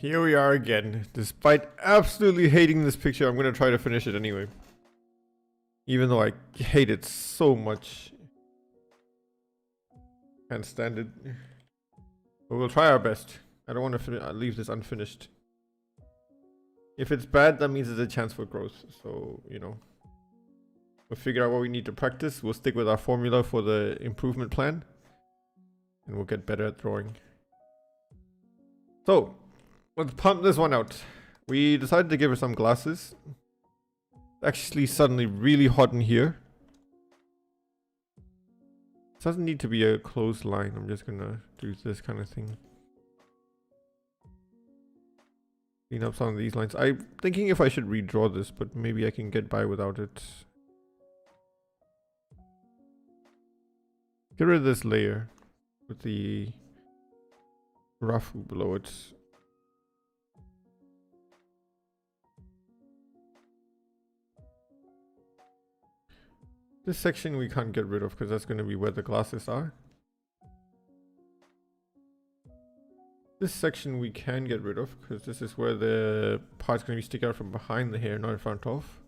here we are again. Despite absolutely hating this picture, I'm gonna try to finish it anyway. Even though I hate it so much. Can't stand it. But we'll try our best. I don't want to leave this unfinished. If it's bad, that means there's a chance for growth. So, you know. We'll figure out what we need to practice. We'll stick with our formula for the improvement plan. And we'll get better at drawing. So, let's pump this one out. We decided to give her some glasses. It's actually suddenly really hot in here. It doesn't need to be a closed line. I'm just gonna do this kind of thing. Clean up some of these lines. I'm thinking if I should redraw this, but maybe I can get by without it. Get rid of this layer with the rough below it. This section we can't get rid of because that's going to be where the glasses are. This section we can get rid of because this is where the part's going to be sticking out from behind the hair, not in front of.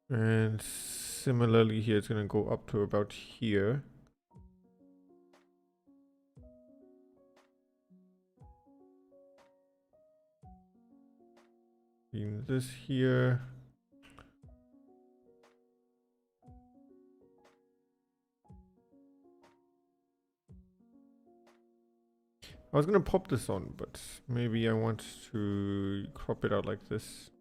And similarly here, it's going to go up to about here. In this here. I was gonna pop this on, but maybe I want to crop it out like this.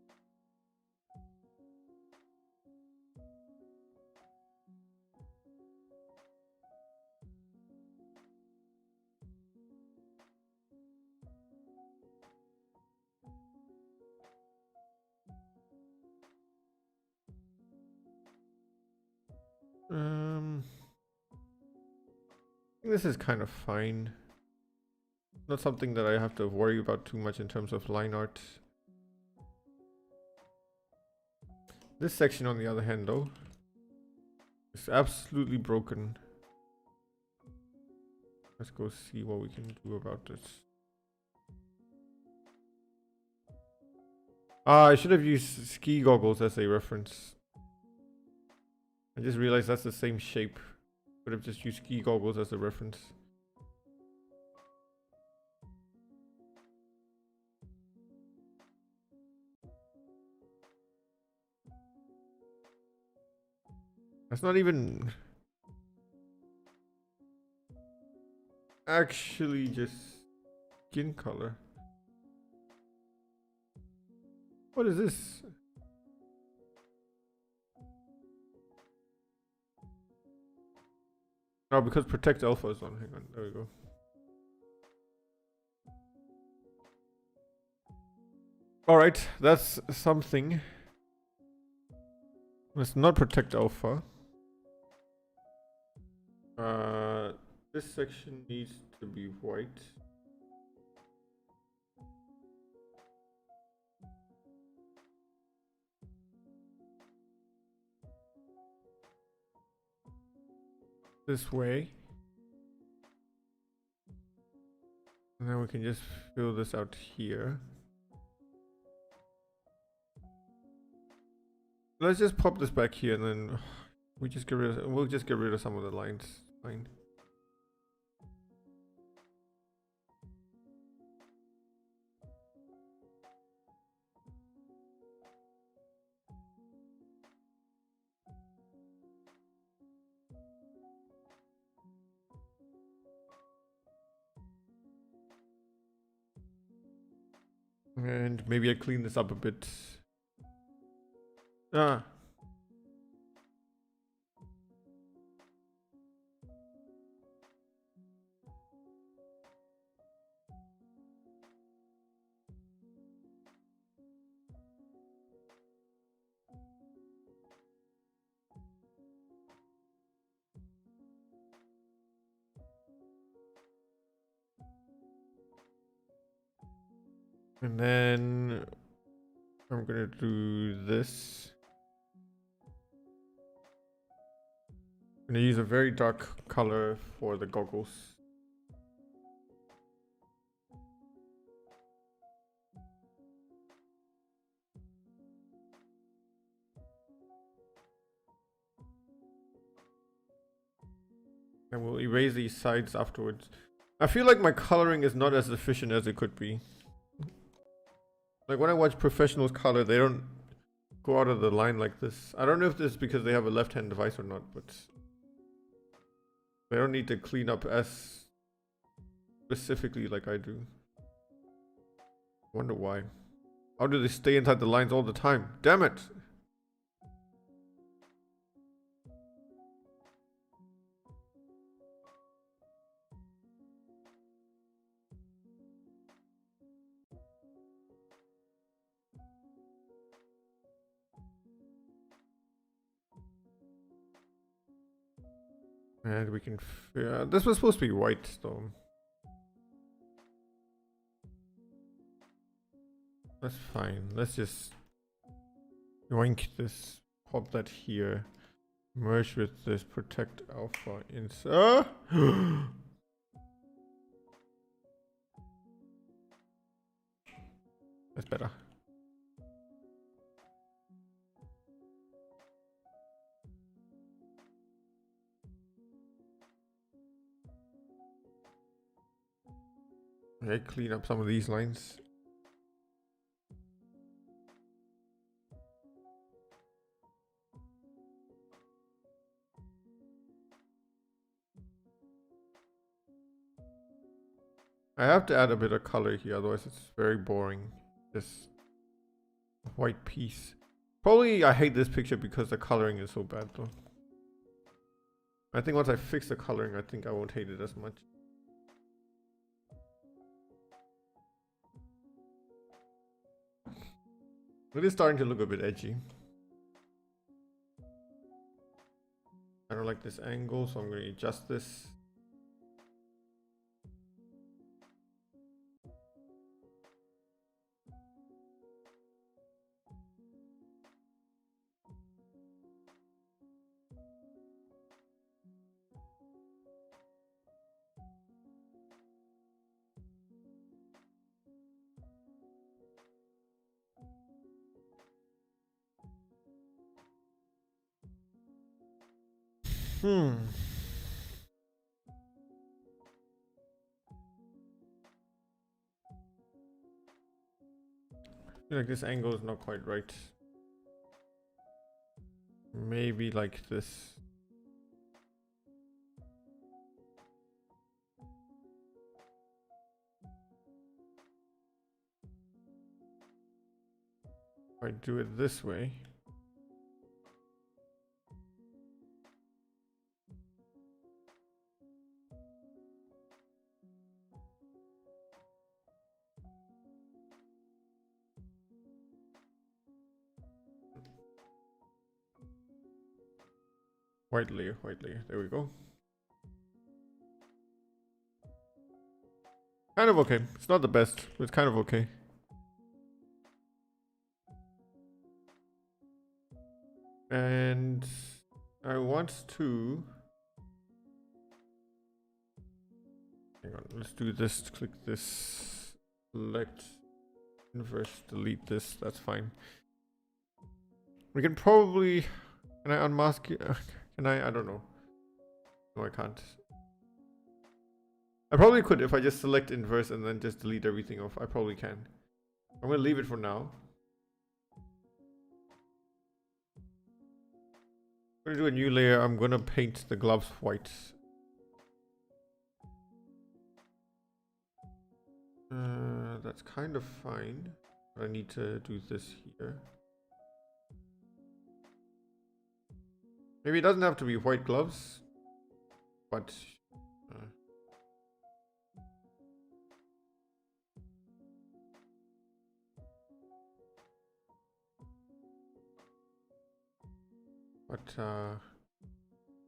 I think this is kind of fine. Not something that I have to worry about too much in terms of line art. This section on the other hand though is absolutely broken. Let's go see what we can do about this. I should have used ski goggles as a reference. I just realized that's the same shape. Could have just used ski goggles as a reference. That's not even actually just skin color. What is this? Oh, because protect alpha is on. Hang on, there we go. Alright, that's something. Let's not protect alpha. This section needs to be white. This way. And then we can just fill this out here. Let's just pop this back here and then we'll just get rid of some of the lines. Fine. And maybe I clean this up a bit. And then I'm gonna do this. I'm gonna use a very dark color for the goggles. And we'll erase these sides afterwards. I feel like my coloring is not as efficient as it could be. Like when I watch professionals color, they don't go out of the line like this. I don't know if this is because they have a left-hand device or not, but they don't need to clean up as specifically like I do. Wonder why. How do they stay inside the lines all the time? Damn it! And we can... this was supposed to be white, though. That's fine. Let's just yoink this, pop that here, merge with this, protect alpha insert. That's better. Okay, clean up some of these lines. I have to add a bit of color here, otherwise it's very boring. This white piece. Probably I hate this picture because the coloring is so bad though. I think once I fix the coloring, I think I won't hate it as much. It is starting to look a bit edgy. I don't like this angle, so I'm going to adjust this. I feel like this angle is not quite right. Maybe like this. If I do it this way. White layer, white layer. There we go. Kind of okay. It's not the best, but it's kind of okay. And I want to... Hang on, let's do this. Click this. Select. Inverse. Delete this. That's fine. We can probably... Can I unmask it? Can I don't know. No, I can't. I probably could if I just select inverse and then just delete everything off. I probably can. I'm gonna leave it for now. I'm gonna do a new layer. I'm gonna paint the gloves white. That's kind of fine. But I need to do this here. Maybe it doesn't have to be white gloves, but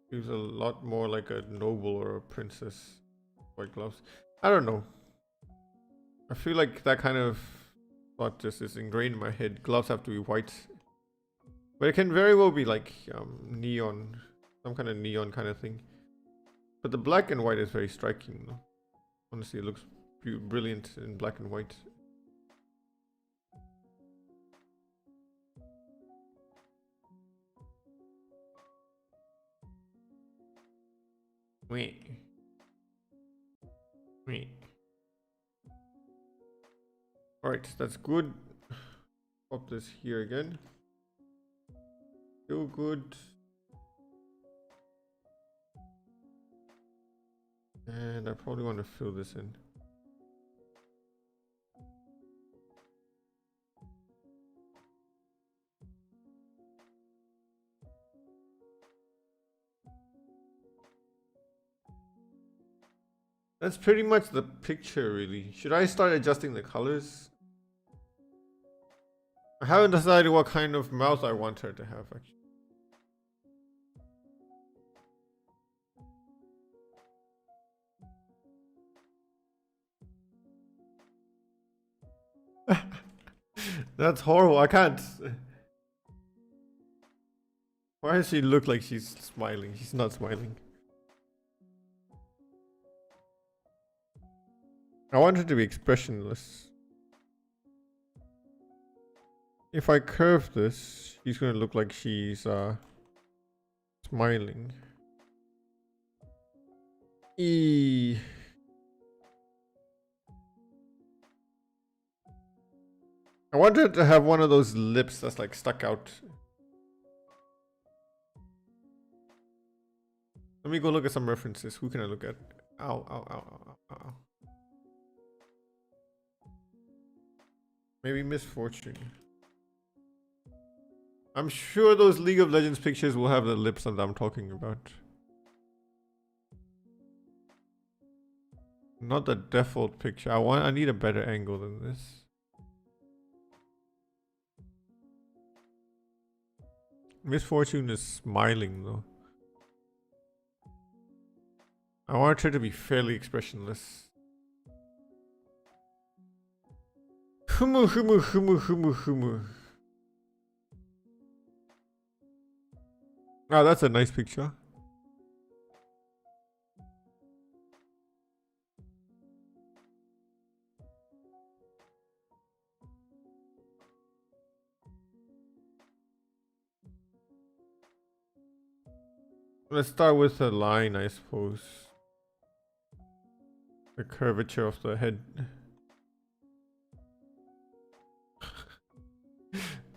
feels a lot more like a noble or a princess. White gloves. I don't know. I feel like that kind of thought just is ingrained in my head. Gloves have to be white. But it can very well be like neon. Some kind of neon kind of thing. But the black and white is very striking though. Honestly, it looks brilliant in black and white. Wait. Wait. Alright, that's good. Pop this here again. Still good. And I probably want to fill this in. That's pretty much the picture, really. Should I start adjusting the colors? I haven't decided what kind of mouth I want her to have, actually. That's horrible. I can't. Why does she look like she's smiling? She's not smiling. I want her to be expressionless. If I curve this, she's gonna look like she's smiling. I want her to have one of those lips that's like stuck out. Let me go look at some references. Who can I look at? Ow, ow, ow, ow, ow, ow. Maybe Misfortune. I'm sure those League of Legends pictures will have the lips that I'm talking about. Not the default picture. I need a better angle than this. Misfortune is smiling though. I want her to be fairly expressionless. Humu, humu, humu, humu, humu. Ah, that's a nice picture. Let's start with a line, I suppose. The curvature of the head.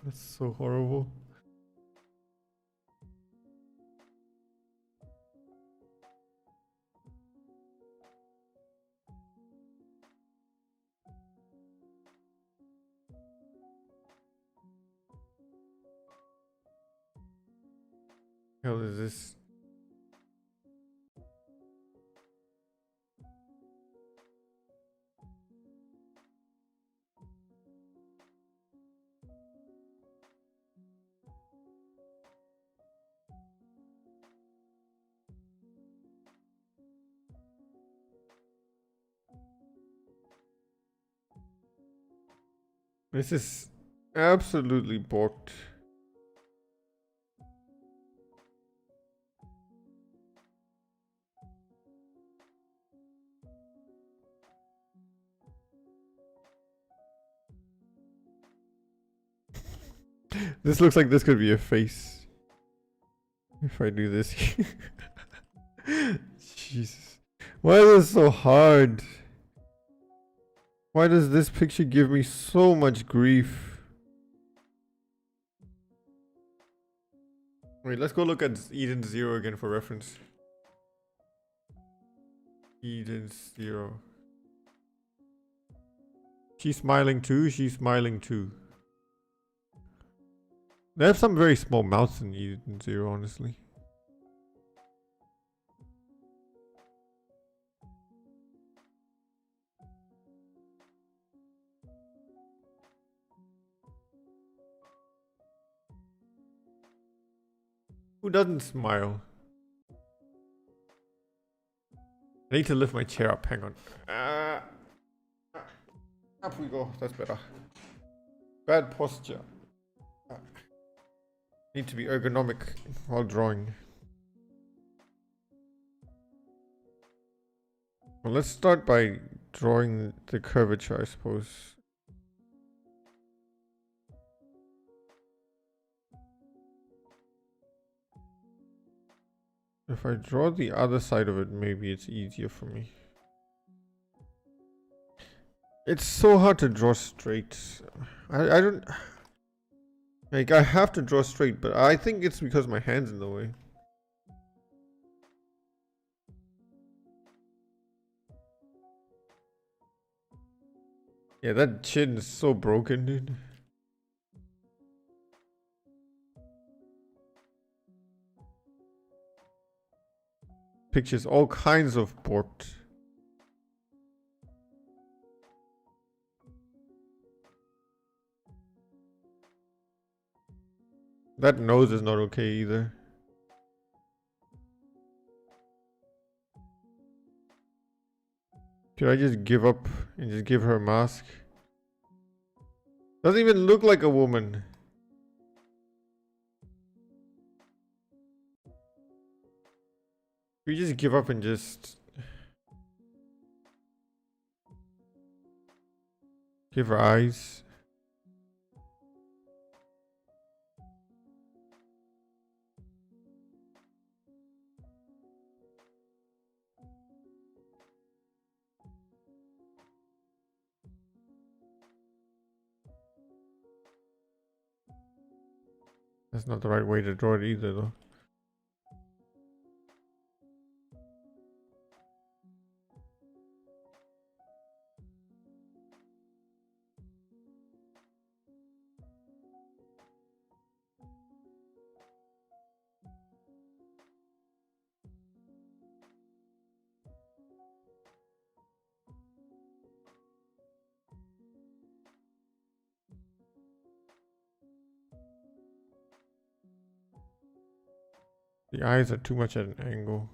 That's so horrible. Hell is this? This is absolutely borked. This looks like this could be a face. If I do this. Jesus. Why is this so hard? Why does this picture give me so much grief? Wait, let's go look at Eden 0 again for reference. Eden 0. She's smiling too, she's smiling too. They have some very small mouths in Eden 0, honestly. Who doesn't smile? I need to lift my chair up, hang on. Up we go, that's better. Bad posture. Need to be ergonomic while drawing. Well, let's start by drawing the curvature, I suppose. If I draw the other side of it, maybe it's easier for me. It's so hard to draw straight. I don't... Like, I have to draw straight, but I think it's because my hand's in the way. Yeah, that chin is so broken, dude. Pictures all kinds of warped. That nose is not okay either. Should I just give up and just give her a mask? Doesn't even look like a woman. We just give up and just give her eyes. That's not the right way to draw it either, though. The eyes are too much at an angle.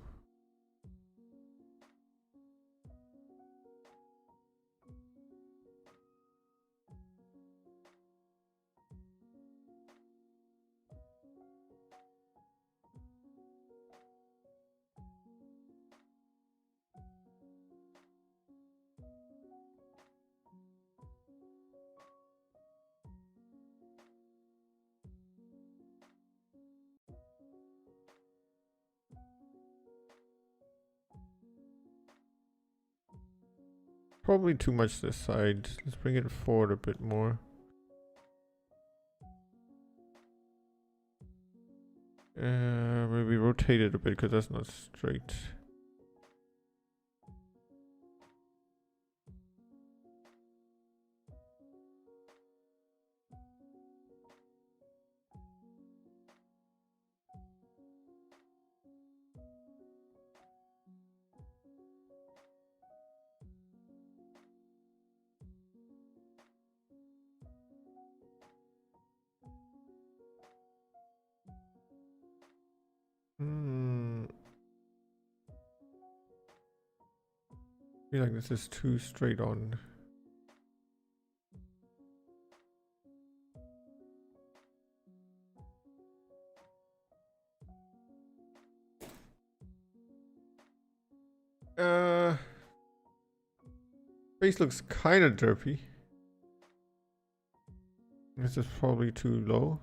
Probably too much this side. Let's bring it forward a bit more. Maybe rotate it a bit because that's not straight. I feel like this is too straight on. Face looks kind of derpy. This is probably too low.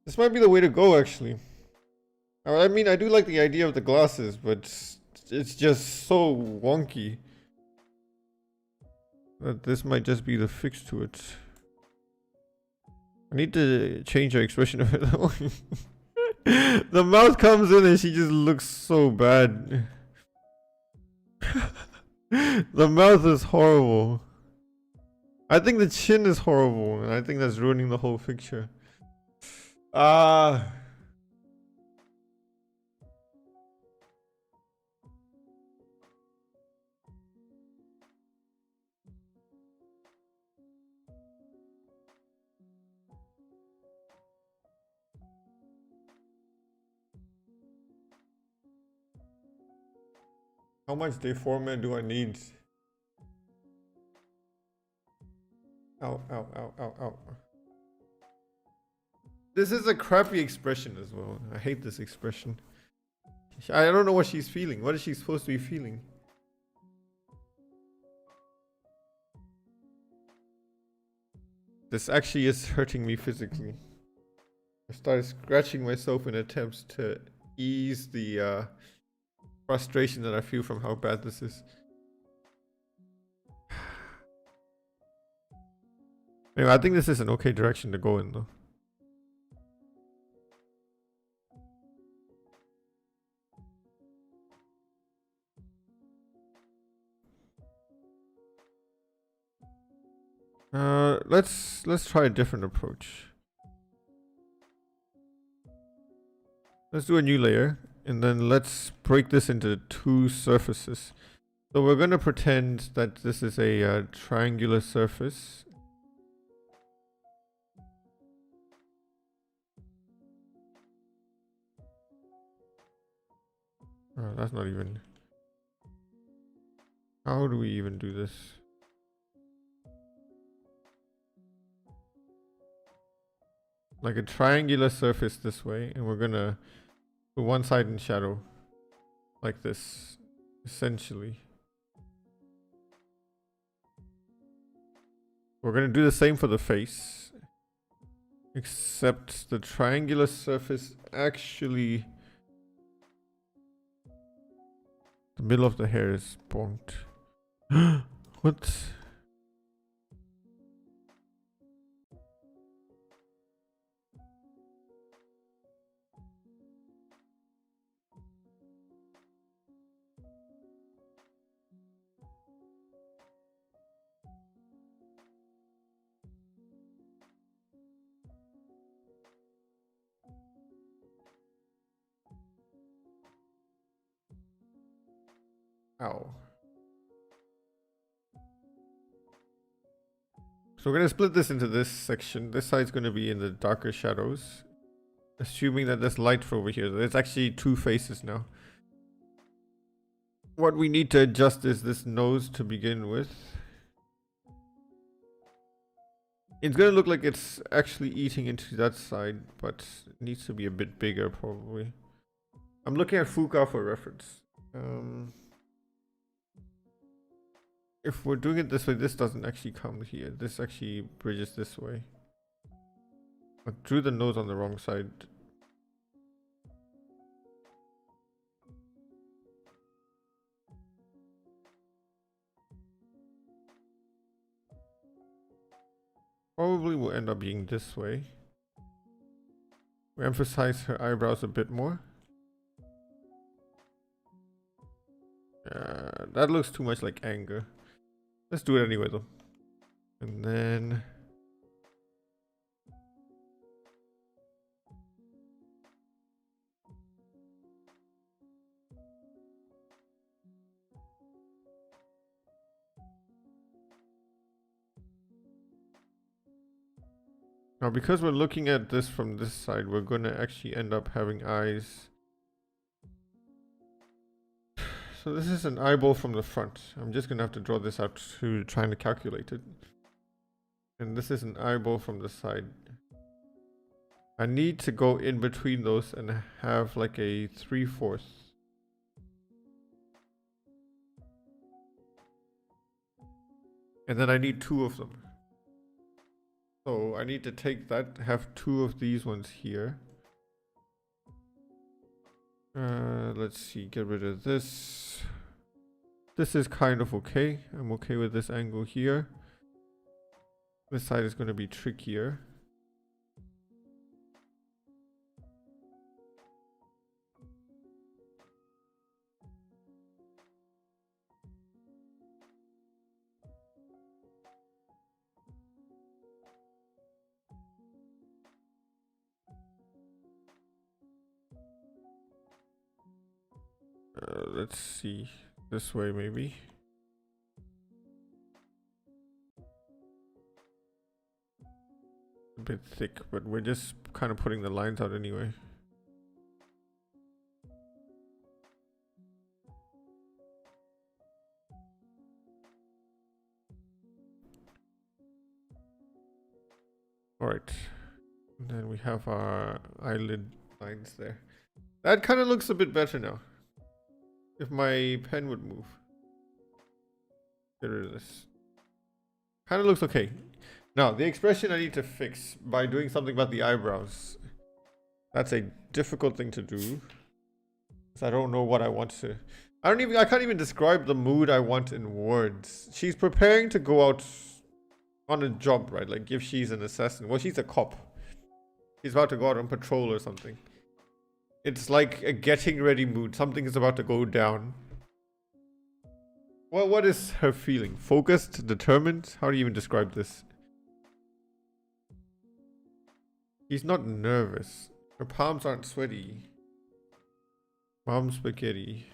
This might be the way to go, actually. I mean, I do like the idea of the glasses, but it's just so wonky that this might just be the fix to it. I need to change her expression of it though. The mouth comes in and she just looks so bad. The mouth is horrible. I think the chin is horrible, and I think that's ruining the whole picture. How much deformer do I need? Ow, ow, ow, ow, ow. This is a crappy expression as well. I hate this expression. I don't know what she's feeling. What is she supposed to be feeling? This actually is hurting me physically. I started scratching myself in attempts to ease the frustration that I feel from how bad this is. Anyway, I think this is an okay direction to go in though. Let's try a different approach. Let's do a new layer, and then let's break this into 2 surfaces. So we're gonna pretend that this is a triangular surface. Oh, that's not even... How do we even do this? Like a triangular surface this way, and we're gonna put one side in shadow. Like this, essentially. We're gonna do the same for the face. Except the triangular surface actually... The middle of the hair is bonked. What? Ow. So we're going to split this into this section. This side's going to be in the darker shadows. Assuming that there's light for over here. There's actually 2 faces now. What we need to adjust is this nose to begin with. It's going to look like it's actually eating into that side, but it needs to be a bit bigger probably. I'm looking at Fuka for reference. If we're doing it this way, this doesn't actually come here. This actually bridges this way. I drew the nose on the wrong side. Probably will end up being this way. We emphasize her eyebrows a bit more. That looks too much like anger. Let's do it anyway though. And then... Now because we're looking at this from this side, we're gonna actually end up having eyes. So this is an eyeball from the front. I'm just gonna have to draw this out to trying to calculate it. And this is an eyeball from the side. I need to go in between those and have like a 3/4. And then I need 2 of them. So I need to take that, have 2 of these ones here. Let's see, get rid of this. This is kind of okay. I'm okay with this angle here. This side is going to be trickier. Let's see, this way maybe. A bit thick, but we're just kind of putting the lines out anyway. Alright. Then we have our eyelid lines there. That kind of looks a bit better now. If my pen would move. Get rid of this. Kind of looks okay. Now, the expression I need to fix by doing something about the eyebrows. That's a difficult thing to do. Because I don't know what I want to... I can't even describe the mood I want in words. She's preparing to go out on a job, right? Like if she's an assassin. Well, she's a cop. She's about to go out on patrol or something. It's like a getting ready mood. Something is about to go down. Well, what is her feeling? Focused? Determined? How do you even describe this? She's not nervous. Her palms aren't sweaty. Mom spaghetti.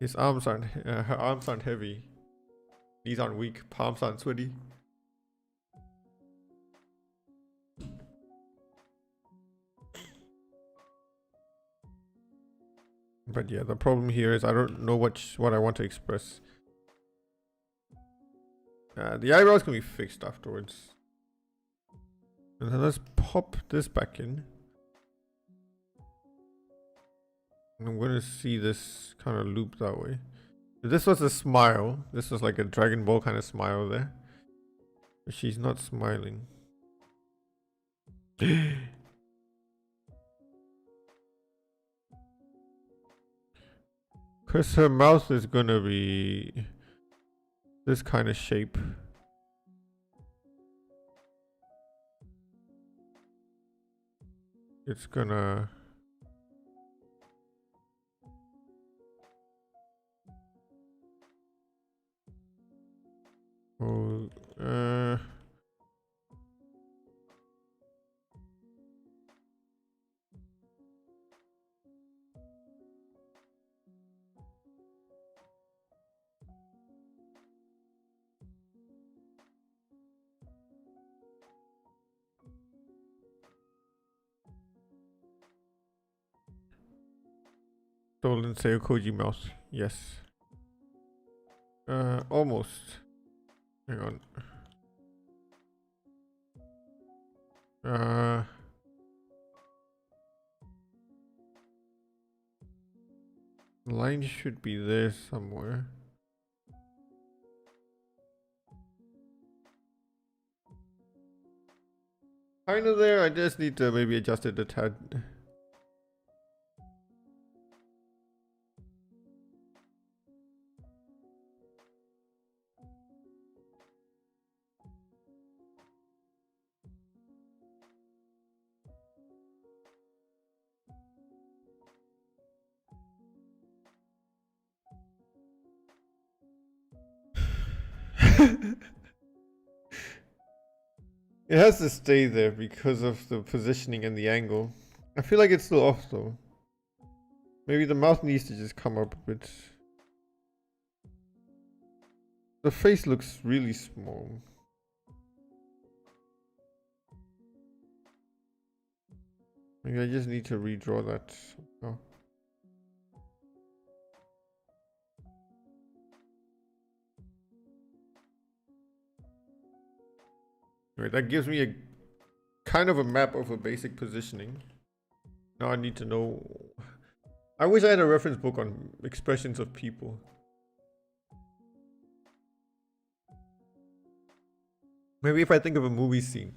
Her arms aren't heavy. Knees aren't weak. Palms aren't sweaty. But yeah, the problem here is I don't know what I want to express. The eyebrows can be fixed afterwards. And then let's pop this back in. And I'm going to see this kind of loop that way. If this was a smile. This was like a Dragon Ball kind of smile there. But she's not smiling. Because her mouth is going to be this kind of shape. It's gonna... Oh, Stolen Seikoji mouse. Yes. Almost. Hang on. Line should be there somewhere. Kind of there. I just need to maybe adjust it a tad. It has to stay there because of the positioning and the angle. I feel like it's still off though. Maybe the mouth needs to just come up a bit. The face looks really small. Maybe I just need to redraw that. Oh. Right, that gives me a kind of a map of a basic positioning. Now I need to know. I wish I had a reference book on expressions of people. Maybe if I think of a movie scene.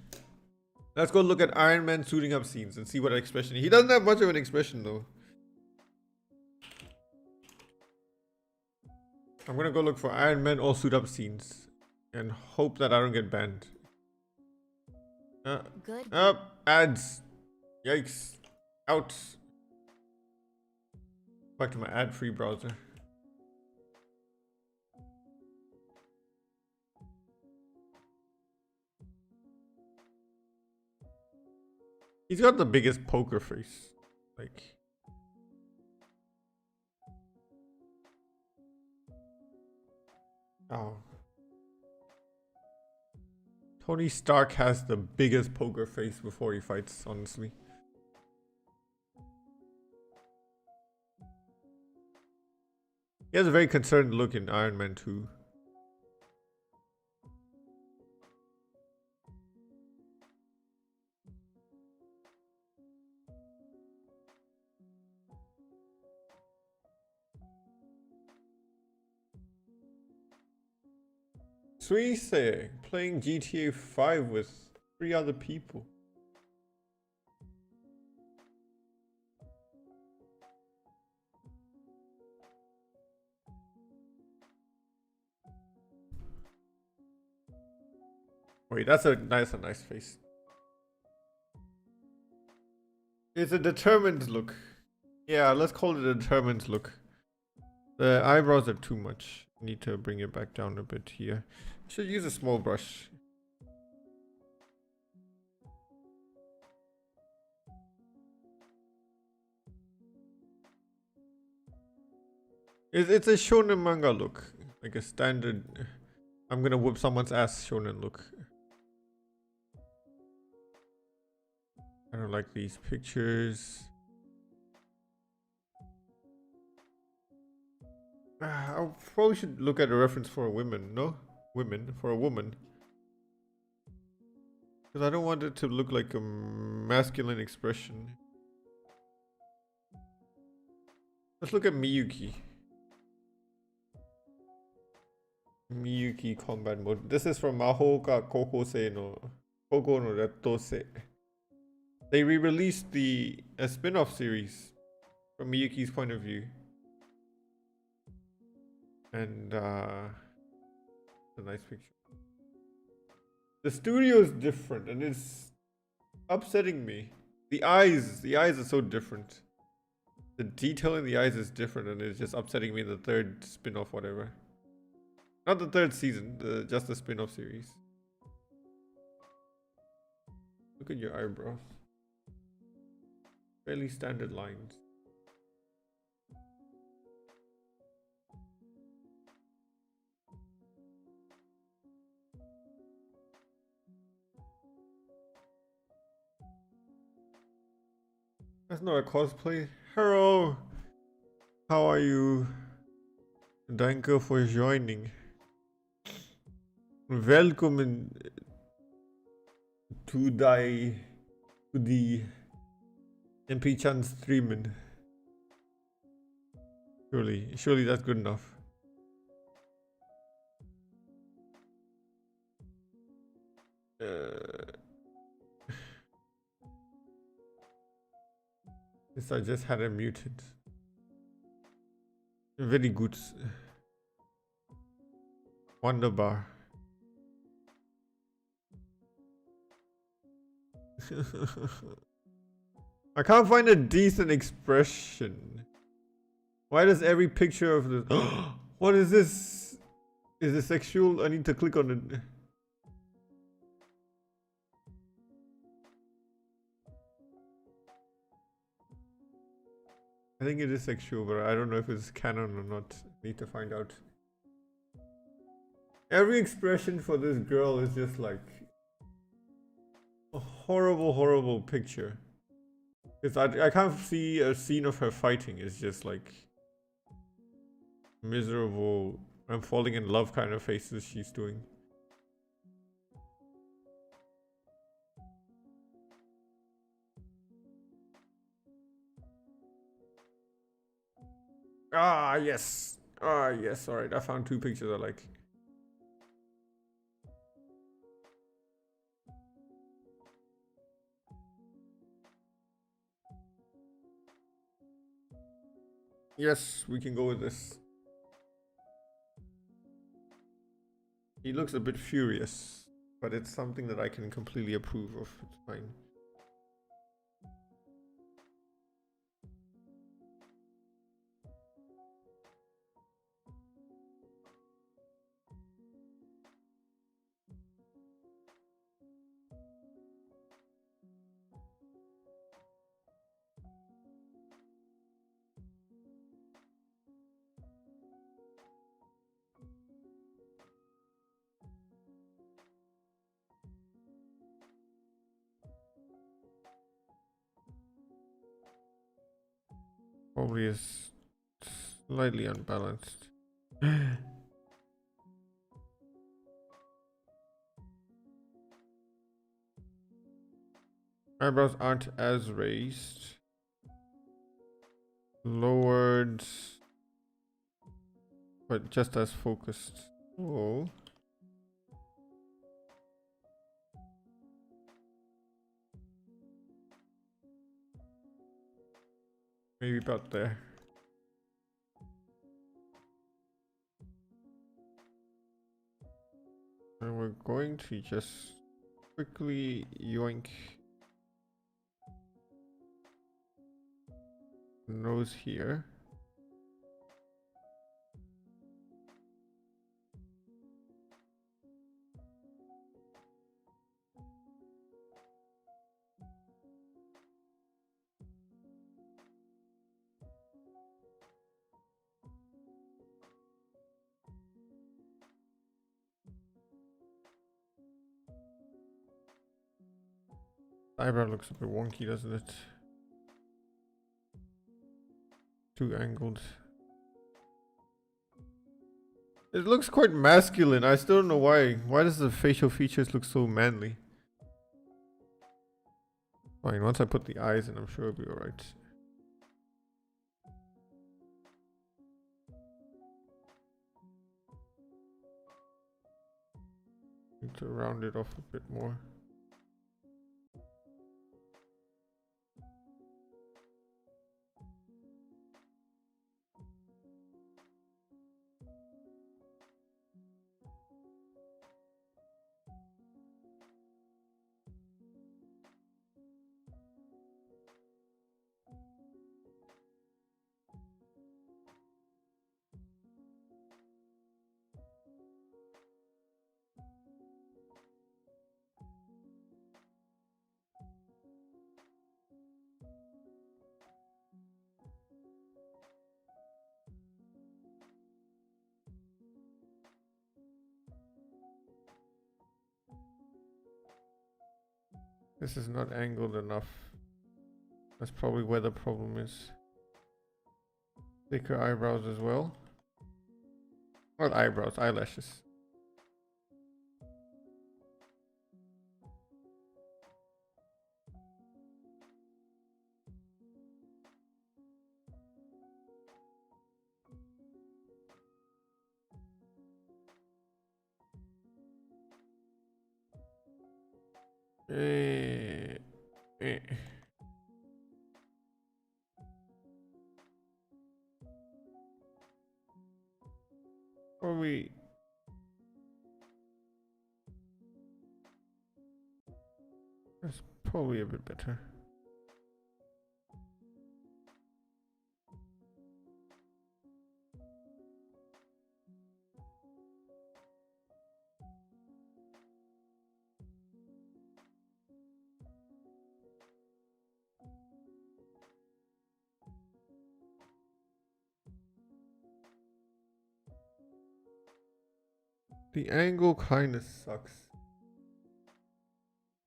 Let's go look at Iron Man suiting up scenes and see what expression. He doesn't have much of an expression though. I'm gonna go look for Iron Man all suit up scenes and hope that I don't get banned. Good. Ads. Yikes. Out. Back to my ad-free browser. He's got the biggest poker face. Like. Oh. Tony Stark has the biggest poker face before he fights, honestly. He has a very concerned look in Iron Man 2. Suisse playing GTA 5 with 3 other people. Wait, that's a nice face. It's a determined look. Yeah, let's call it a determined look. The eyebrows are too much. Need to bring it back down a bit here. Should use a small brush. It's a shonen manga look. Like a standard I'm gonna whip someone's ass shonen look. I don't like these pictures. I probably should look at a reference for a woman, no? For a woman. Because I don't want it to look like a masculine expression. Let's look at Miyuki. Miyuki combat mode. This is from Maho ga Kokosei no Koko no Rettose. They re-released a spin-off series from Miyuki's point of view. And it's a nice picture. The studio is different and it's upsetting me. The eyes are so different. The detail in the eyes is different and it's just upsetting me in the third spin-off whatever. Not the third season, just the spin-off series. Look at your eyebrows. Fairly standard lines. That's not a cosplay. Hello. How are you? Danke for joining. Welcome to the MP-chan streaming. Surely that's good enough. Yes, I just had it muted. Very good. Wonderbar. I can't find a decent expression. Why does every picture of this... What is this? Is this sexual? I need to click on it. I think it is sexual, but I don't know if it's canon or not. Need to find out. Every expression for this girl is just like a horrible picture. Because I can't see a scene of her fighting. It's just like miserable, I'm falling in love kind of faces she's doing. Ah, yes. Ah, yes. Alright, I found 2 pictures I like. Yes, we can go with this. He looks a bit furious, but it's something that I can completely approve of. It's fine. Probably is slightly unbalanced. Eyebrows aren't as raised. Lowered, but just as focused. Oh. Maybe about there. And we're going to just quickly yoink nose here. Eyebrow looks a bit wonky, doesn't it? Too angled. It looks quite masculine. I still don't know why. Why does the facial features look so manly? Fine, once I put the eyes in, I'm sure it'll be alright. Need to round it off a bit more. This is not angled enough. That's probably where the problem is. Thicker eyebrows as well. Not eyebrows, eyelashes. Probably that's probably a bit better. The angle kind of sucks.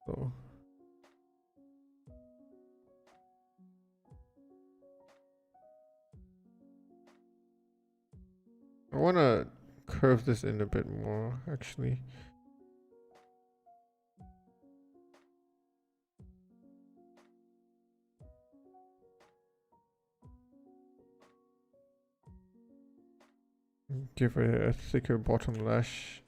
So I want to curve this in a bit more, actually. Give it a thicker bottom lash.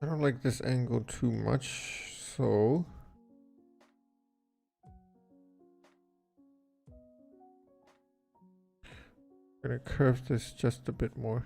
I don't like this angle too much, so I'm gonna curve this just a bit more.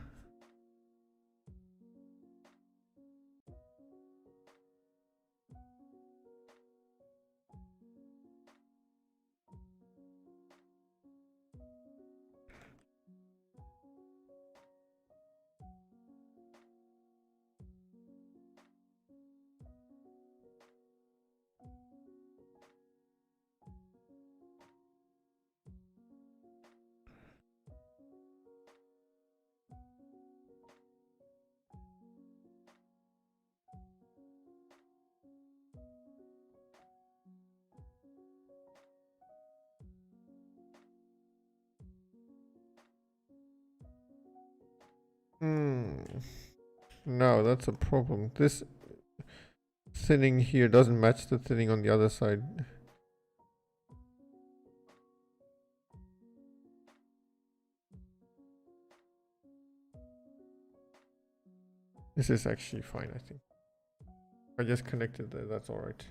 No, that's a problem. This thinning here doesn't match the thinning on the other side. This is actually fine, I think. I just connected there, that's alright.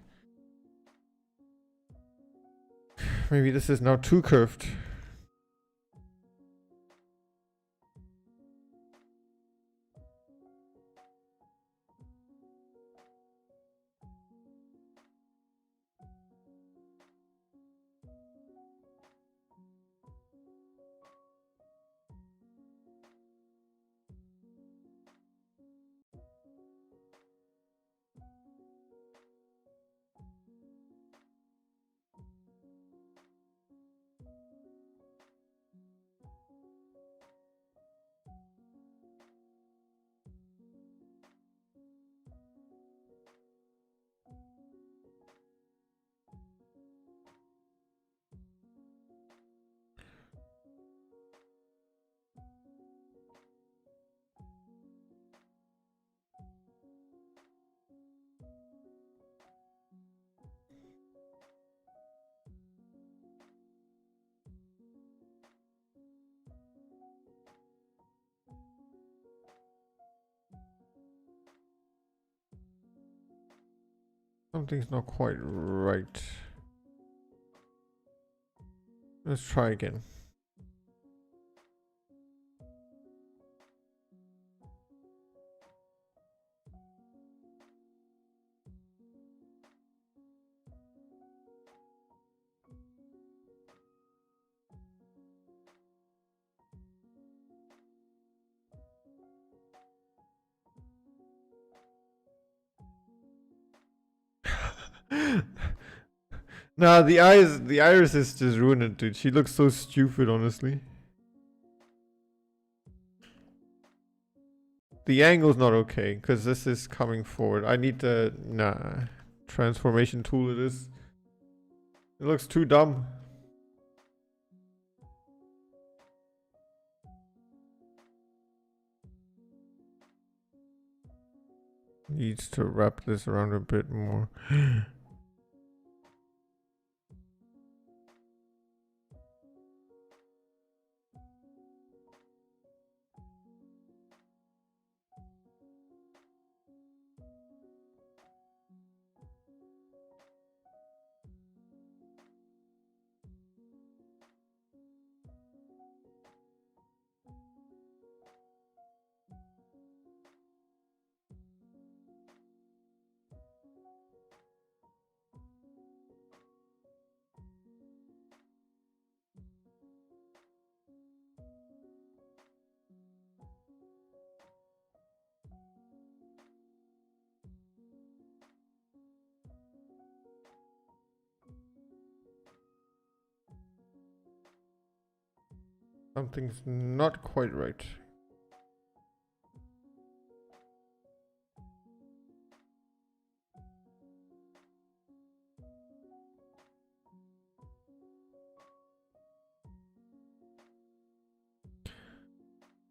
Maybe this is now too curved. Something's not quite right. Let's try again. Nah, the iris is just ruined it, dude. She looks so stupid, honestly. The angle's not okay, because this is coming forward. I need the, transformation tool it is. It looks too dumb. Needs to wrap this around a bit more. Something's not quite right.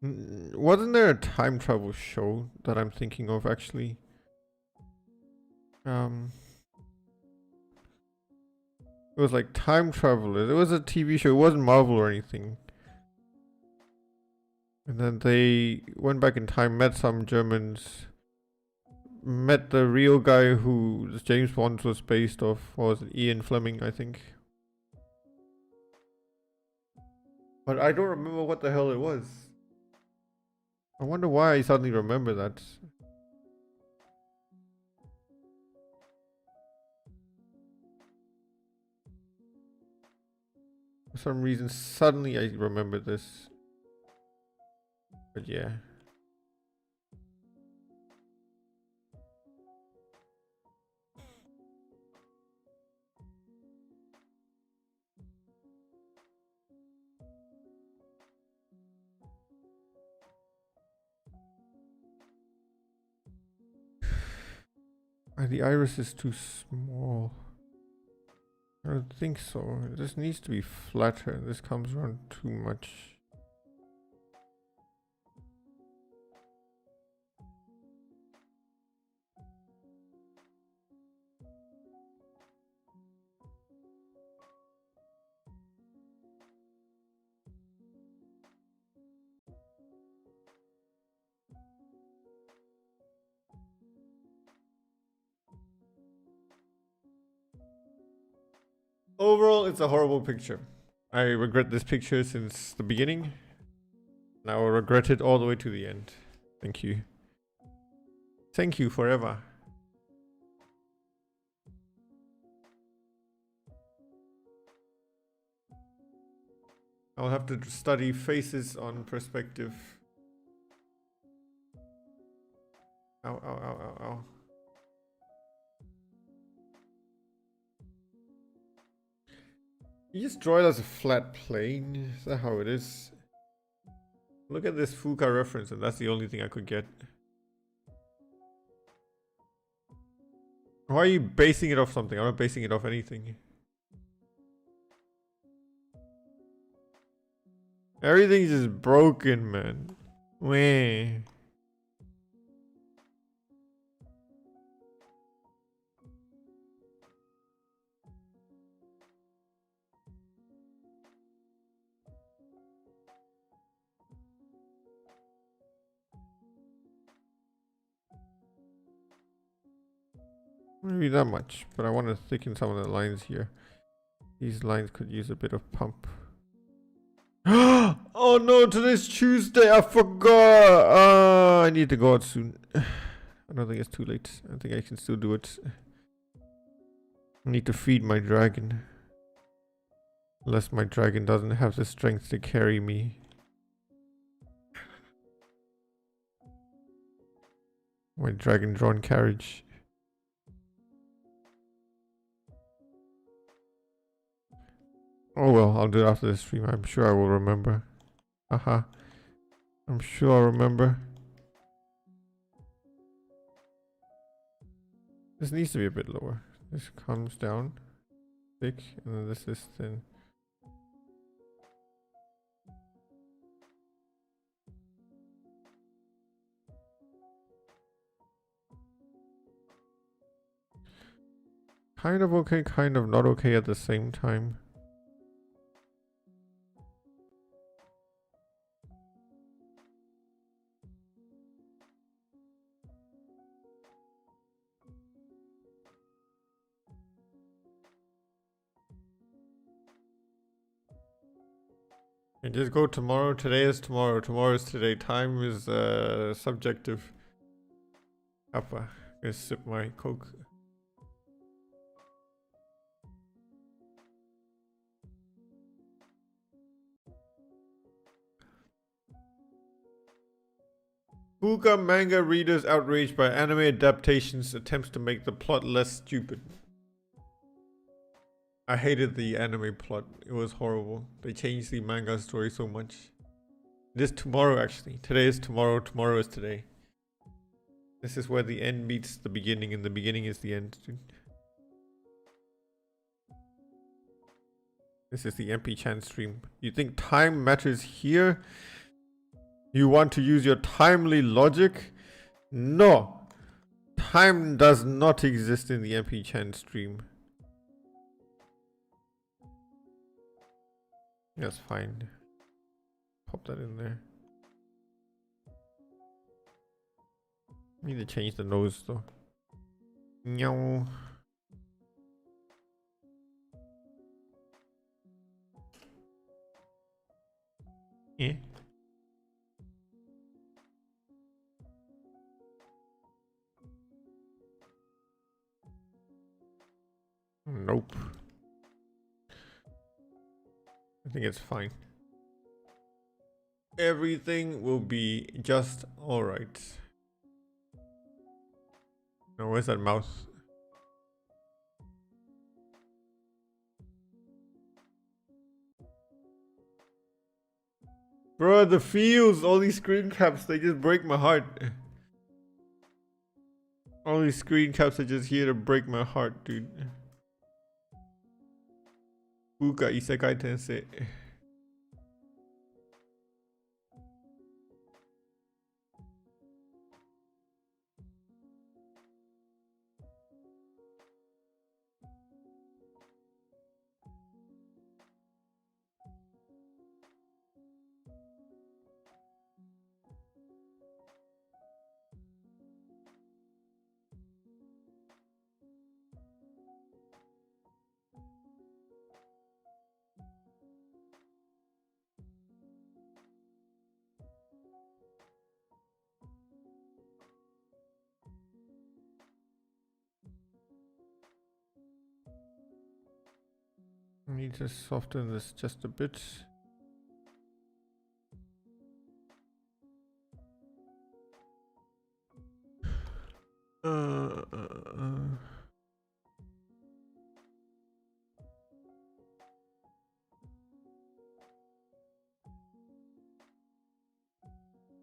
Wasn't there a time travel show that I'm thinking of actually? It was like time travelers. It was a TV show. It wasn't Marvel or anything. And then they went back in time, met some Germans, met the real guy who James Bond was based off. What was it? Ian Fleming, I think. But I don't remember what the hell it was. I wonder why I suddenly remember that. For some reason, suddenly I remember this. But yeah. The iris is too small. I don't think so. This needs to be flatter. This comes around too much. Overall, it's a horrible picture. I regret this picture since the beginning. And I will regret it all the way to the end. Thank you. Thank you forever. I'll have to study faces on perspective. Ow, ow, ow, ow, ow. You just draw it as a flat plane. Is that how it is? Look at this Fuka reference, and that's the only thing I could get. Why are you basing it off something? I'm not basing it off anything. Everything's just broken, man. Wah. Maybe that much, but I want to thicken some of the lines here. These lines could use a bit of pump. Oh no, today's Tuesday, I forgot! I need to go out soon. I don't think it's too late. I think I can still do it. I need to feed my dragon. Unless my dragon doesn't have the strength to carry me. My dragon-drawn carriage. Oh well, I'll do it after the stream. I'm sure I will remember. Haha. I'm sure I'll remember. This needs to be a bit lower. This comes down thick, and then this is thin. Kind of okay, kind of not okay at the same time. And just go tomorrow. Today is tomorrow. Tomorrow is today. Time is subjective. Appa. Gonna sip my Coke. Fuka manga readers outraged by anime adaptations attempts to make the plot less stupid. I hated the anime plot. It was horrible. They changed the manga story so much. It is tomorrow actually. Today is tomorrow. Tomorrow is today. This is where the end meets the beginning and the beginning is the end, dude. This is the MP Chan stream. You think time matters here? You want to use your timely logic? No. Time does not exist in the MP Chan stream. That's fine. Pop that in there. Need to change the nose though. Meow. Eh? Nope. I think it's fine. Everything will be just alright. Now where's that mouse? Bro, the feels, all these screen caps, they just break my heart. All these screen caps are just here to break my heart, dude. Fuka Isekai Tensei. I need to soften this just a bit.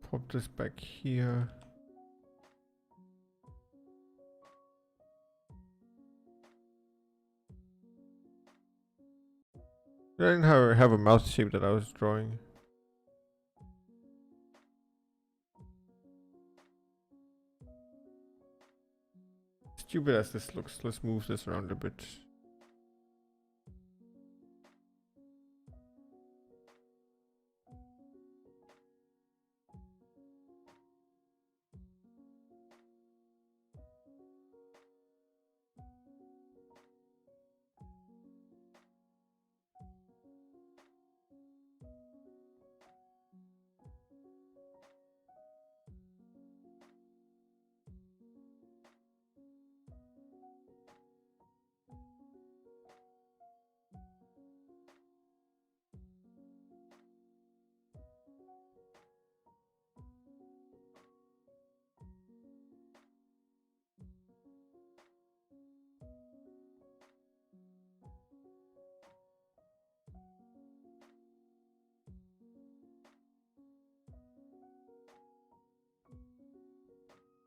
Pop this back here. I didn't have a mouth shape that I was drawing. Stupid as this looks, let's move this around a bit.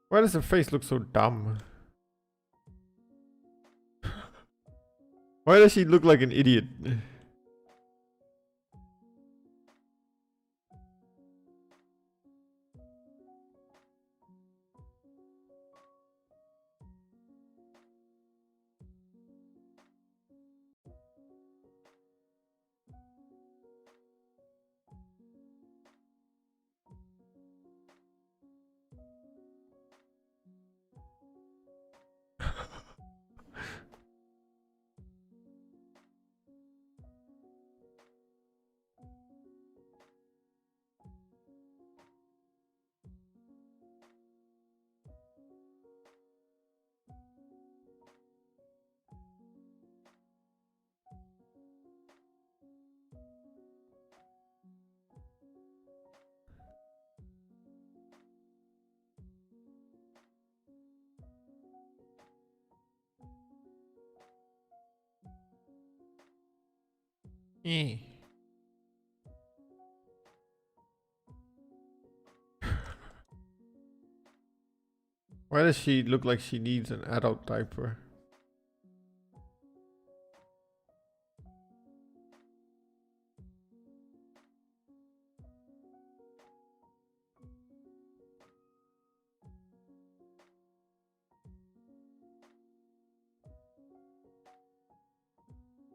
Why does the face look so dumb? Why does she look like an idiot? Eh. Why does she look like she needs an adult diaper?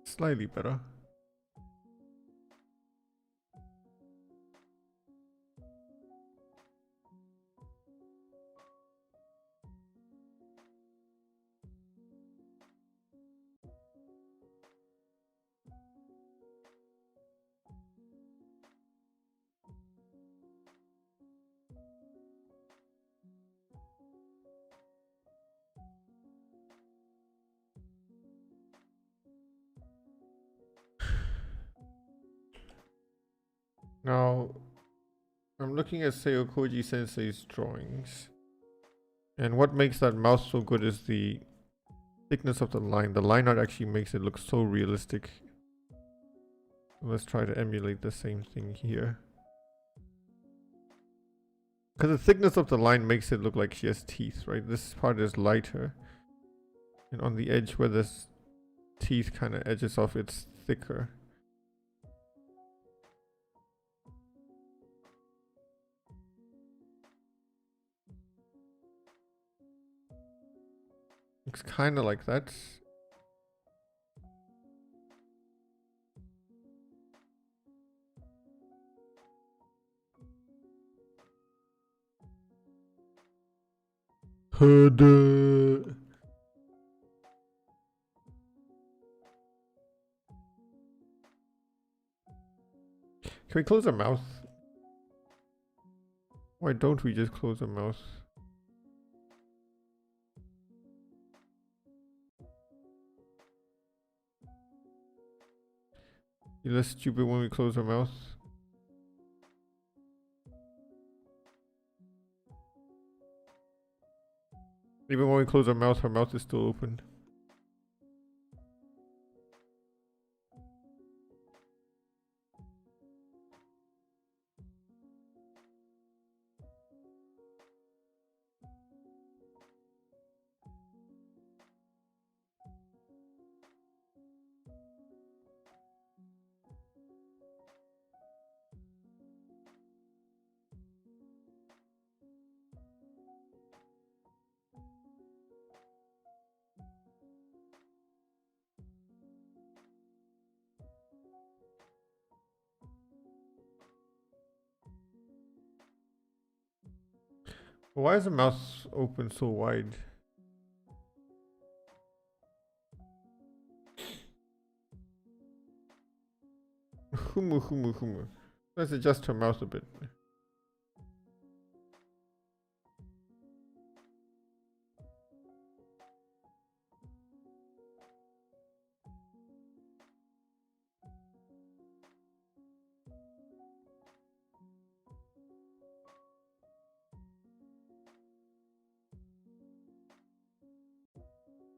Slightly better. Now, I'm looking at Seokoji Sensei's drawings. And what makes that mouth so good is the thickness of the line. The line art actually makes it look so realistic. Let's try to emulate the same thing here. Because the thickness of the line makes it look like she has teeth, right? This part is lighter. And on the edge where this teeth kind of edges off, it's thicker. Looks kind of like that. Can we close our mouth? Why don't we just close our mouth? She's less stupid when we close her mouth. Even when we close her mouth is still open. Why is the mouth open so wide? Humu. Let's adjust her mouth a bit.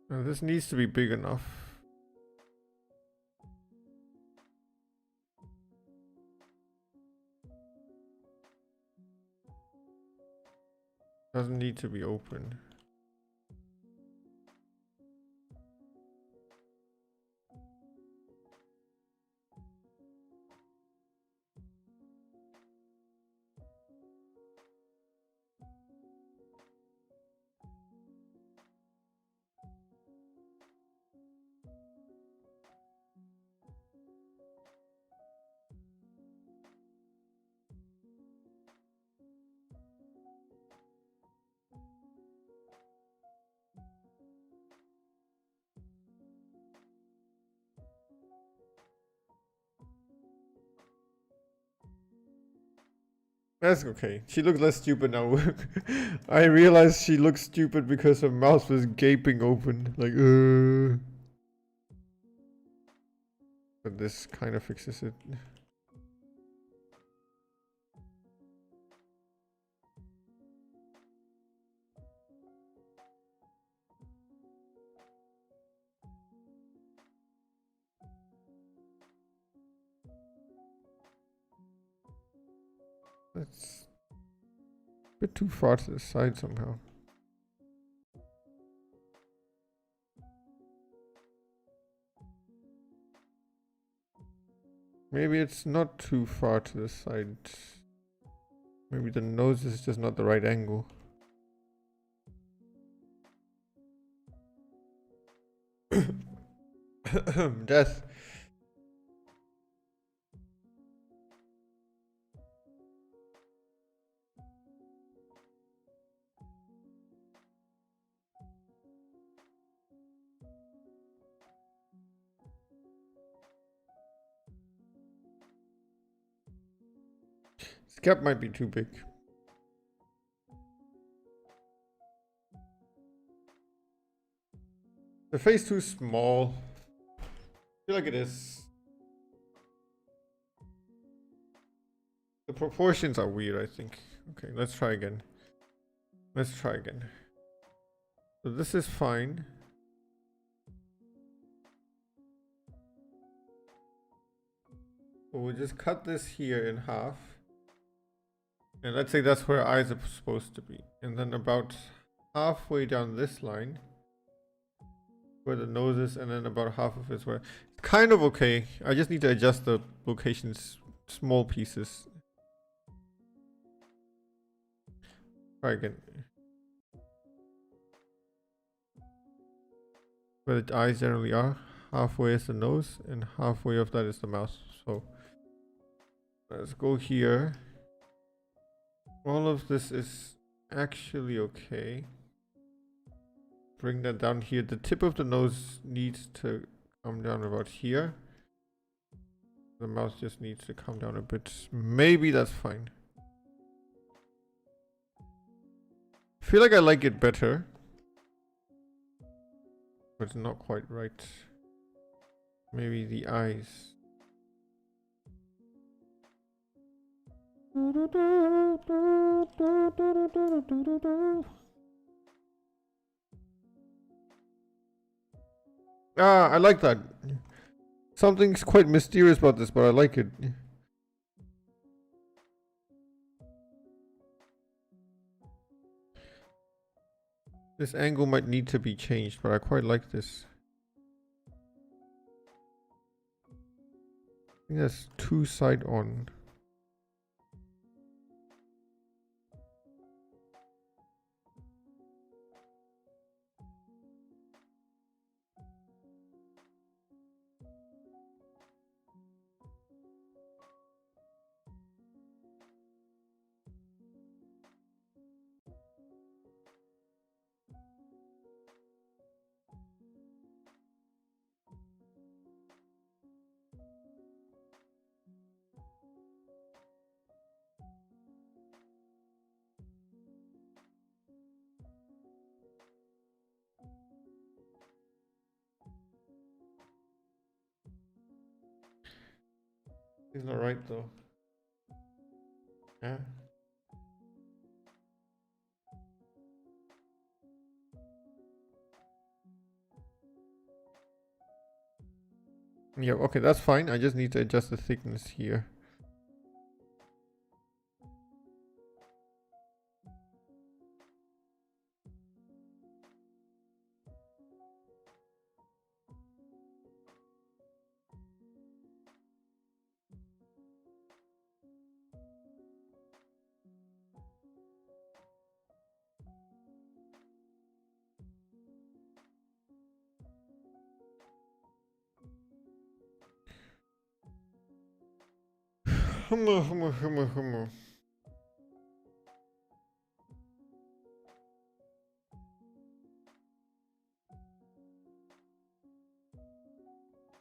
Now this needs to be big enough. Doesn't need to be open. That's okay. She looks less stupid now. I realized she looks stupid because her mouth was gaping open. Like, But this kind of fixes it. That's a bit too far to the side somehow. Maybe it's not too far to the side. Maybe the nose is just not the right angle. Death. This gap might be too big. The face too small. I feel like it is. The proportions are weird, I think. Okay, let's try again. So this is fine. So we'll just cut this here in half. And let's say that's where eyes are supposed to be. And then about halfway down this line, where the nose is, and then about half of it's where... It's kind of okay. I just need to adjust the locations, small pieces. Try again. Where the eyes generally are. Halfway is the nose, and halfway of that is the mouth. So let's go here. All of this is actually okay. Bring that down here. The tip of the nose needs to come down about here. The mouth just needs to come down a bit. Maybe that's fine. I feel like I like it better. But it's not quite right. Maybe the eyes. Ah, I like that. Something's quite mysterious about this, but I like it. This angle might need to be changed, but I quite like this. I think that's two side on. It's not right though. Yeah. Yeah, okay, that's fine. I just need to adjust the thickness here.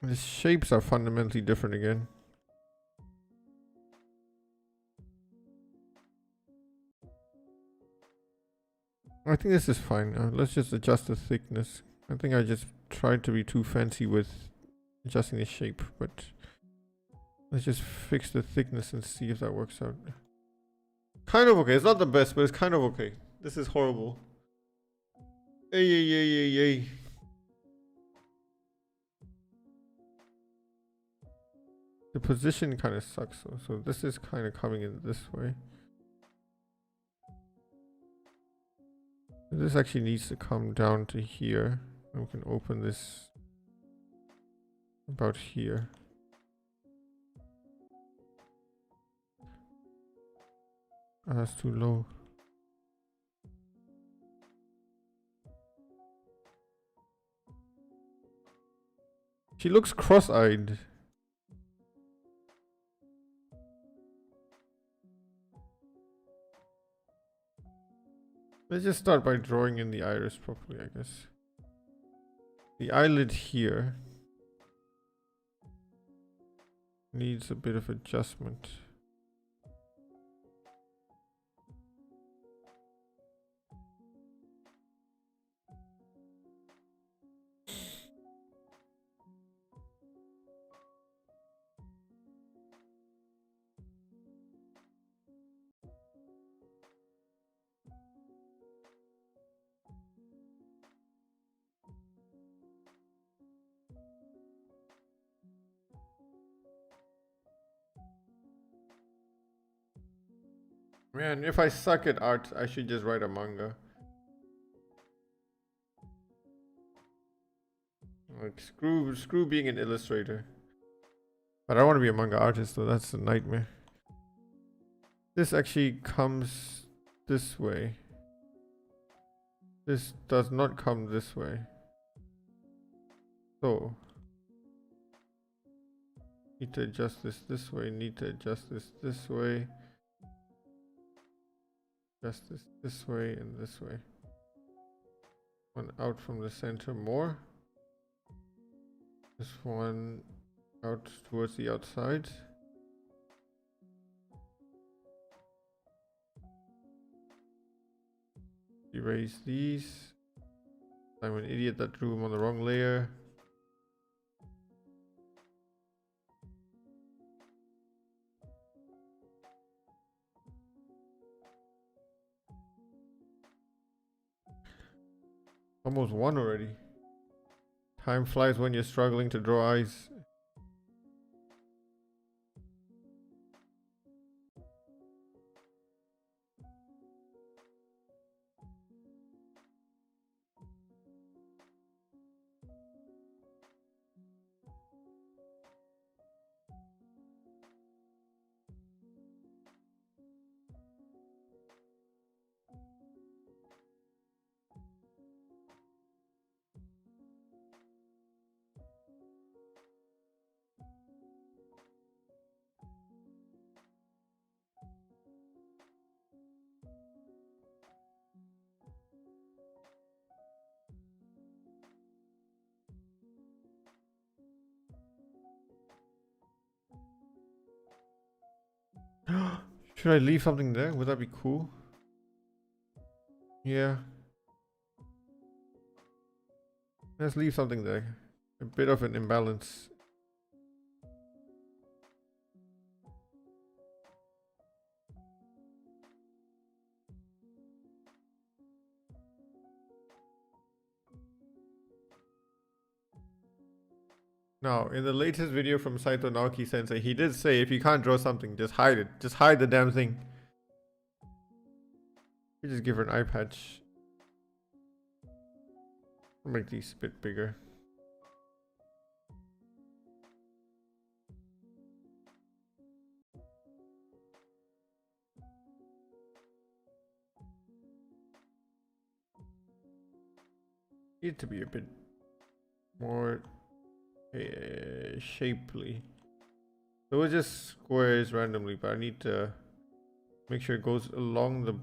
The shapes are fundamentally different again. I think this is fine. Let's just adjust the thickness. I think I just tried to be too fancy with adjusting the shape, but let's just fix the thickness and see if that works out. Kind of okay. It's not the best, but it's kind of okay. This is horrible. Ay. The position kind of sucks though. So this is kind of coming in this way. This actually needs to come down to here. And we can open this about here. Oh, that's too low. She looks cross-eyed. Let's just start by drawing in the iris properly, I guess. The eyelid here needs a bit of adjustment. Man, if I suck at art, I should just write a manga. Like, screw being an illustrator. But I want to be a manga artist, though. That's a nightmare. This actually comes this way. This does not come this way. So, need to adjust this way. Need to adjust this way. Adjust this way and this way. One out from the center more. This one out towards the outside. Erase these. I'm an idiot that drew them on the wrong layer. Almost one already. Time flies when you're struggling to draw eyes. Should I leave something there? Would that be cool? Yeah. Let's leave something there. A bit of an imbalance. Now, in the latest video from Saito Naoki Sensei, he did say if you can't draw something, just hide it. Just hide the damn thing. You just give her an eye patch. I'll make these a bit bigger. Need to be a bit more shapely. So it just squares randomly, but I need to make sure it goes along the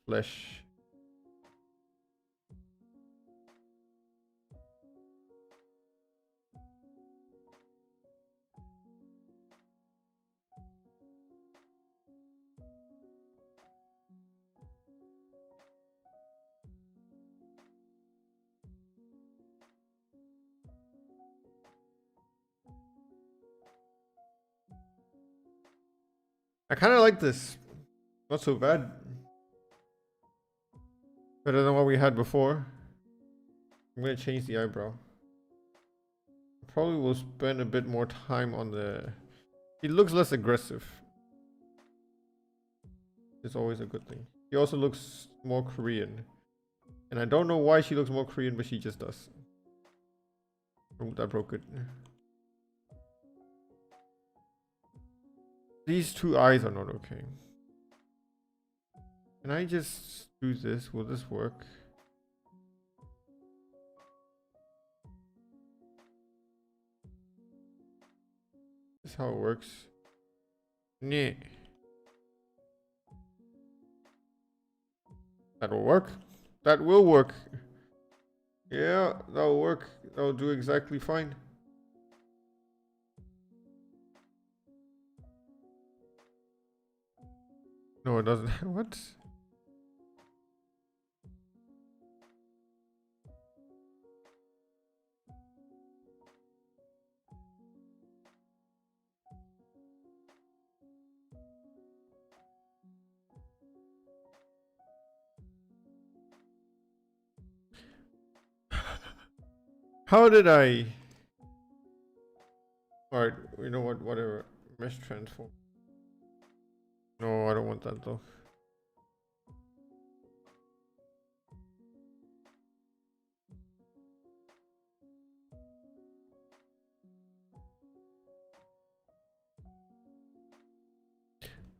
flesh. I kind of like this. Not so bad. Better than what we had before. I'm gonna change the eyebrow. Probably will spend a bit more time on the... He looks less aggressive. It's always a good thing. He also looks more Korean. And I don't know why she looks more Korean, but she just does. Oh, I broke it. These two eyes are not okay. Can I just do this? Will this work? This is how it works. Nah. That'll work. That will work. Yeah, that'll work. That'll do exactly fine. No, it doesn't. What? How did I? Alright, you know what? Whatever. Mesh transform. No, I don't want that though.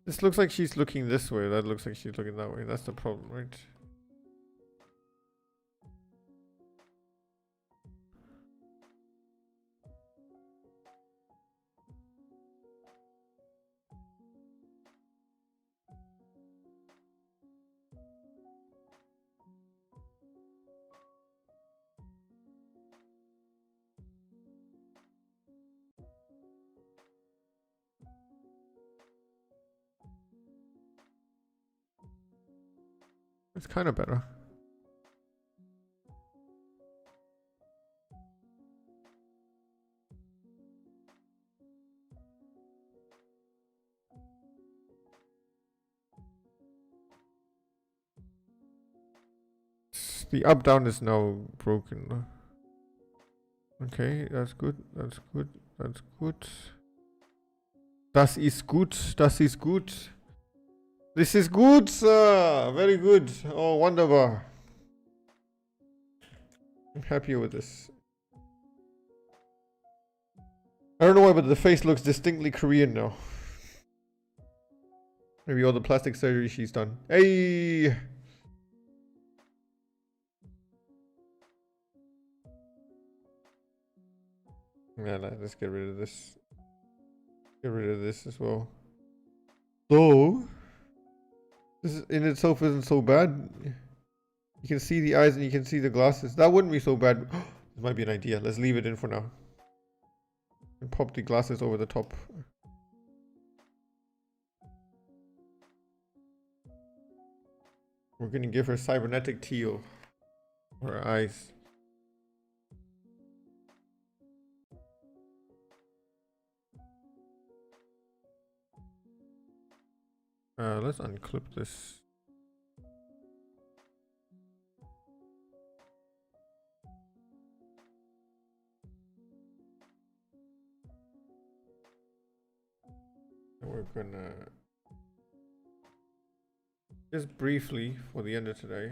This looks like she's looking this way. That looks like she's looking that way. That's the problem, right? It's kind of better. The up down is now broken. Okay, that's good. That's good. That's good. Das ist gut. Das ist gut. This is good, sir. Very good. Oh, wunderbar. I'm happy with this. I don't know why, but the face looks distinctly Korean now. Maybe all the plastic surgery she's done. Hey! Yeah, let's get rid of this. Get rid of this as well. So, this in itself isn't so bad. You can see the eyes and you can see the glasses. That wouldn't be so bad. This might be an idea. Let's leave it in for now. And pop the glasses over the top. We're gonna give her cybernetic teal for her eyes. Let's unclip this. And we're gonna just briefly for the end of today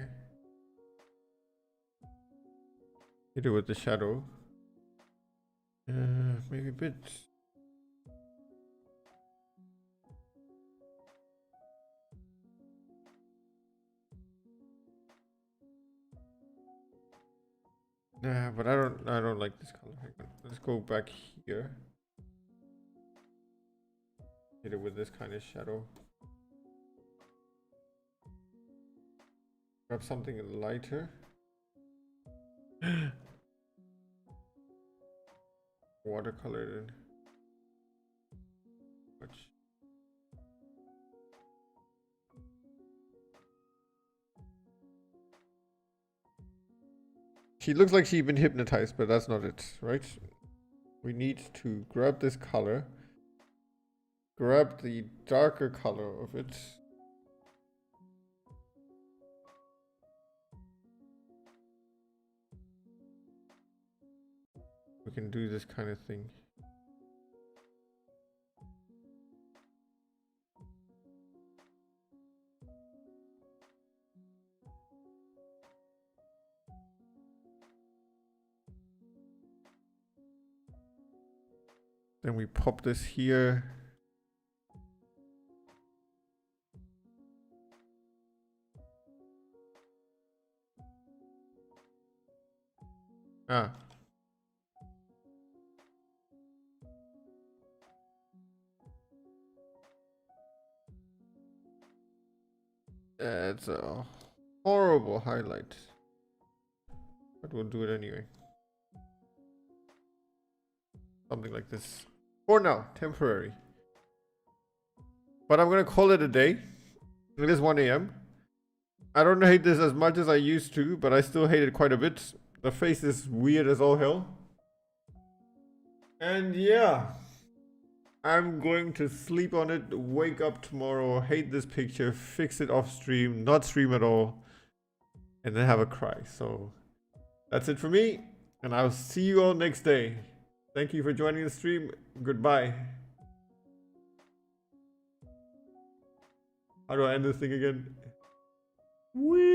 hit it with the shadow. Maybe a bit. Nah, but I don't like this color. Hang on. Let's go back here. Hit it with this kind of shadow. Grab something lighter. Watercolor it in. Much. She looks like she's been hypnotized, but that's not it, right? We need to grab this color, grab the darker color of it. We can do this kind of thing. Then we pop this here. Ah. It's a horrible highlight. But we'll do it anyway. Something like this. For now, temporary. But I'm gonna call it a day. It is 1 AM. I don't hate this as much as I used to, but I still hate it quite a bit. The face is weird as all hell. And yeah, I'm going to sleep on it, wake up tomorrow, hate this picture, fix it off stream, not stream at all, and then have a cry. So that's it for me, and I'll see you all next day. Thank you for joining the stream. Goodbye. How do I end this thing again? Whee!